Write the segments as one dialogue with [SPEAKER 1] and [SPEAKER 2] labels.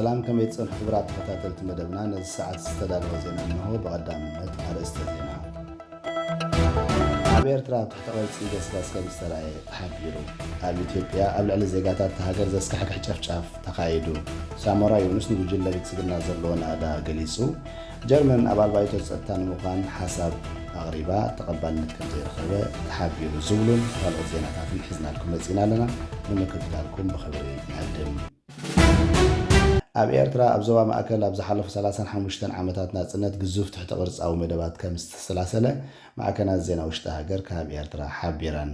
[SPEAKER 1] ሰላም ከመይ ጽንሕ ክብራት ተከታተልቲ መደብና ነዚ ሰዓት ዝተዳለወ ዜና እንሆ በቀዳምነት አርእስተ ዜና ኣብ ኤርትራ ትሕቲ ቐልፂ ገስጋስ ከም ዝተረኣየ ተሓቢሩ ኣብ ኢትዮጵያ ኣብ ልዕሊ ዜጋታት ሃገር ዘስካሕክሕ ጨፍጫፍ ተኻይዱ ሳሞራ ዩኑስ ንጉጅለ ብልጽግና ዘለዎ ናእዳ ገሊጹ ጀርመን ኣባል ባይቶ ጸጥታ ንምዃን ሓሳብ ኣቕሪባ ተቐባልነት ከም ዘይረኸበ ተሓቢሩ ዝብሉን ካልኦት ዜናታትን ሒዝናልኩም መጺና ኣለና ንምክትታልኩም ብኽብሪ ንዕድም ኣብ ኤርትራ ኣብ ዞባ ማእከል ኣብ ዝሓለፉ 35 ዓመታት ናጽነት ግዙፍ ትሕቲ ቅርጻዊ መደባት ከም ዝተሰላሰለ ማዕከናት ዜና ውሽጢ ሃገር ካብ ኤርትራ ሓቢረን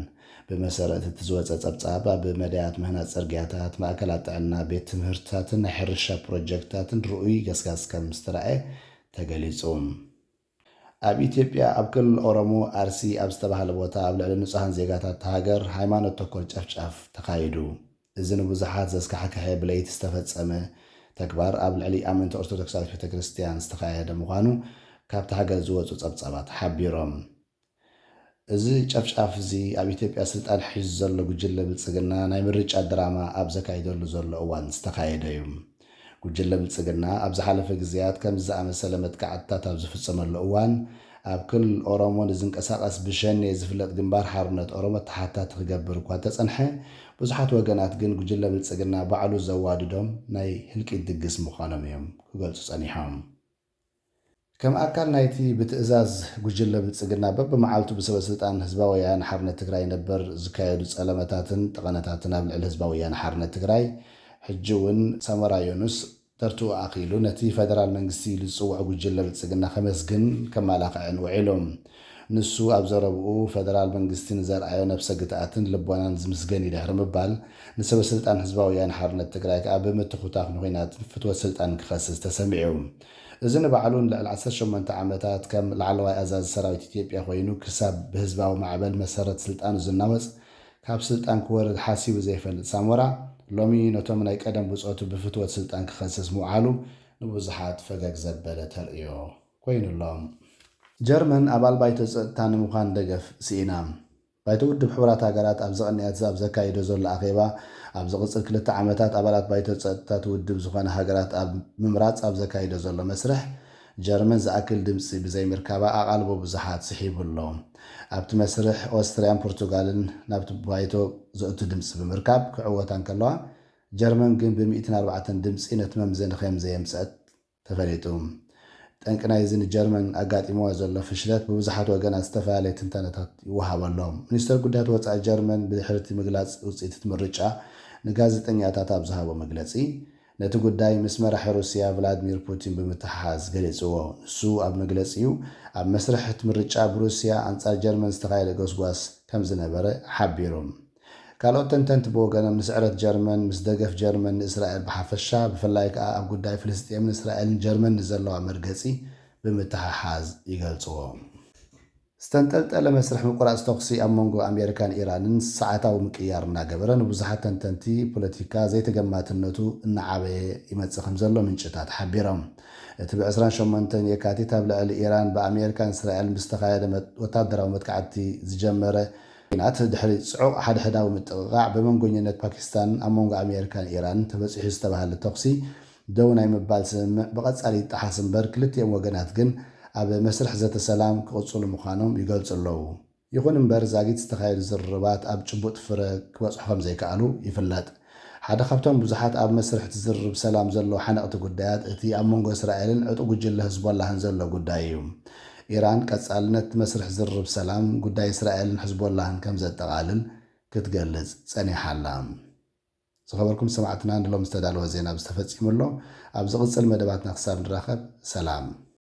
[SPEAKER 1] ብመሰረት እቲ ዝወፀ ጸብጻብ ኣብ መድያት ምህናፅ ጽርግያታት ማእከላት ጥዕና ቤት ትምህርትታትን ናይ ሕርሻ ፕሮጀክትታትን ርኡይ ገስጋስ ከም ዝተረኣየ ተገሊጹ ኣብ ኢትዮጵያ ኣብ ክልል ኦሮሞ ኣርሲ ኣብ ዝተባህለ ቦታ ኣብ ልዕሊ ንጹሃን ዜጋታት ሃገር ሃይማኖት ተኮር ጨፍጫፍ ተኻይዱ እዚ ንብዙሓት ዘስካሕክሐ ብለይቲ ዝተፈጸመ ተግባር ኣብ ልዕሊ ኣመንቲ ኦርቶዶክሳዊት ቤተክርስትያን ዝተኻየደ ምዃኑ ካብቲ ሃገር ዝወፁ ጸብጻባት ሓቢሮም እዚ ጨፍጫፍ እዚ ኣብ ኢትዮጵያ ስልጣን ሒዙ ዘሎ ጉጅለ ብልጽግና ናይ ምርጫ ድራማ ኣብ ዘካይደሉ ዘሎ እዋን ዝተኻየደ እዩ ጉጅለ ብልጽግና ኣብ ዝሓለፈ ግዜያት ከም ዝኣመሰለ መጥቃዕትታት ኣብ ዝፍጸመሉ እዋን ኣብ ክልል ኦሮሞ ንዝንቀሳቐስ ብሸኔ ዝፍለጥ ግንባር ሓርነት ኦሮሞ ተሓታት ክገብር እኳ ተጸንሐ ብዙሓት ወገናት ግን ጉጅለ ብልጽግና ባዕሉ ዘዋድዶም ናይ ህልቂት ድግስ ምዃኖም እዮም ክገልጹ ጸኒሖም ከም ኣካል ናይቲ ብትእዛዝ ጉጅለ ብልጽግና በብመዓልቱ ብሰበስልጣን ህዝባዊ ወያነ ሓርነት ትግራይ ነበር ዝካየዱ ጸለመታትን ጠቐነታትን ኣብ ልዕሊ ህዝባዊ ወያነ ሓርነት ትግራይ ሕጂ እውን ሳሞራ ዩኑስ ተርትኡ ኣኺሉ ነቲ ፌደራል መንግስቲ ዝጽውዕ ጉጅለ ብልጽግና ከመስግን ከመላኽዕን ውዒሎም ንሱ ኣብ ዘረብኡ ፌደራል መንግስቲ ንዘርኣዮ ነብሰ ግትኣትን ልቦናን ዝምስገን ይድሕሪ ምባል ንሰበስልጣን ህዝባዊ ወያነ ሓርነት ትግራይ ከዓ ብምትኹታኽ ንኹናት ፍትወት ስልጣን ክኸስስ ተሰሚዑ እዚ ንባዕሉ ልዕሊ 18 ዓመታት ከም ላዕለዋይ ኣዛዚ ሰራዊት ኢትዮጵያ ኮይኑ ክሳብ ብህዝባዊ ማዕበል መሰረት ስልጣኑ ዝናወፅ ካብ ስልጣን ክወርድ ሓሲቡ ዘይፈልጥ ሳሞራ ሎሚ ነቶም ናይ ቀደም ብጾቱ ብፍትወት ስልጣን ክኸስስ ምውዓሉ ንብዙሓት ፈገግ ዘበለ ተርእዮ ኮይኑሎም ጀርመን ኣባል ባይቶ ጸጥታ ንምዃን ደገፍ ሲኢና ባይቶ ውድብ ሕቡራት ሃገራት ኣብ ዘቐኒያት ኣብ ዘካይዶ ዘሎ ኣኼባ ኣብ ዝቕጽል 2 ዓመታት ኣባላት ባይቶ ጸጥታ ውድብ ዝኾነ ሃገራት ኣብ ምምራጽ ኣብ ዘካይዶ ዘሎ መስርሕ ጀርመን ዝኣክል ድምፂ ብዘይምርካባ ኣቓልቦ ብዙሓት ስሒቡሎም ኣብቲ መስርሕ ኦስትርያን ፖርቱጋልን ናብቲ ባይቶ ዘእቱ ድምፂ ብምርካብ ክዕወታን ከለዋ ጀርመን ግን ብ104 ድምፂ ነቲ መምዘኒ ከም ዘየምፅአት ተፈሊጡ ጠንቂ ናይዚ ንጀርመን ኣጋጢሞ ዘሎ ፍሽለት ብብዙሓት ወገናት ዝተፈላለየ ትንተናታት ይወሃበሎም ሚኒስትር ጉዳያት ወፃኢ ጀርመን ብድሕሪ እቲ ምግላፅ ውፅኢት ምርጫ ንጋዜጠኛታት ኣብ ዝሃቦ መግለፂ ነቲ ጉዳይ ምስ መራሒ ሩስያ ቭላድሚር ፑቲን ብምትሓሓዝ ገሊፅዎ ንሱ ኣብ መግለፂኡ ኣብ መስርሕ እቲ ምርጫ ብሩስያ ኣንጻር ጀርመን ዝተኻየደ ጎስጓስ ከም ዝነበረ ሓቢሩ ካልኦት ተንተንቲ ብወገኖም ንስዕረት ጀርመን ምስ ደገፍ ጀርመን ንእስራኤል ብሓፈሻ ብፍላይ ከዓ ኣብ ጉዳይ ፍልስጥኤምን እስራኤልን ጀርመን ንዘለዋ መርገፂ ብምትሓሓዝ ይገልጽዎ ዝተንጠልጠለ መስርሕ ምቁራጽ ተኽሲ ኣብ መንጎ ኣሜሪካን ኢራንን ሰዓታዊ ምቅያር እናገበረ ንብዙሓት ተንተንቲ ፖለቲካ ዘይተገማትነቱ እናዓበየ ይመጽእ ከም ዘሎ ምንጭታት ሓቢሮም እቲ ብ28 የካቲት ኣብ ልዕሊ ኢራን ብኣሜሪካን እስራኤልን ብዝተኻየደ ወታደራዊ መጥቃዕቲ ዝጀመረ ናት ድሕሪ ጽዑቕ ሓድሕዳዊ ምጥቕቓዕ ብመንጎኝነት ፓኪስታን ኣብ መንጎ ኣሜሪካን ኢራን ተበፂሑ ዝተባሃለ ተኽሲ ደው ናይ ምባል ስምምዕ ብቐጻሊ ይጠሓስ እምበር ክልቲኦም ወገናት ግን ኣብ መስርሕ ዘተ ሰላም ክቕጽሉ ምዃኖም ይገልጹ ኣለዉ ይኹን እምበር ዛጊት ዝተኻየዱ ዝርርባት ኣብ ጭቡጥ ፍረ ክበጽሑ ከም ዘይከኣሉ ይፍለጥ ሓደ ካብቶም ብዙሓት ኣብ መስርሕ ትዝርብ ሰላም ዘሎ ሓነቕቲ ጉዳያት እቲ ኣብ መንጎ እስራኤልን ዕጡቕ ጉጅለ ህዝቦላህን ዘሎ ጉዳይ እዩ ኢራን ቀጻልነት መስርሕ ዝርብ ሰላም ጉዳይ እስራኤልን ህዝቦላህን ከም ዘጠቓልል ክትገልጽ ጸኒሓላ ዝኸበርኩም ሰማዕትና ንሎም ዝተዳለወ ዜና ብዝተፈጺሙሎ ኣብ ዝቕጽል መደባትና ክሳብ ንራኸብ ሰላም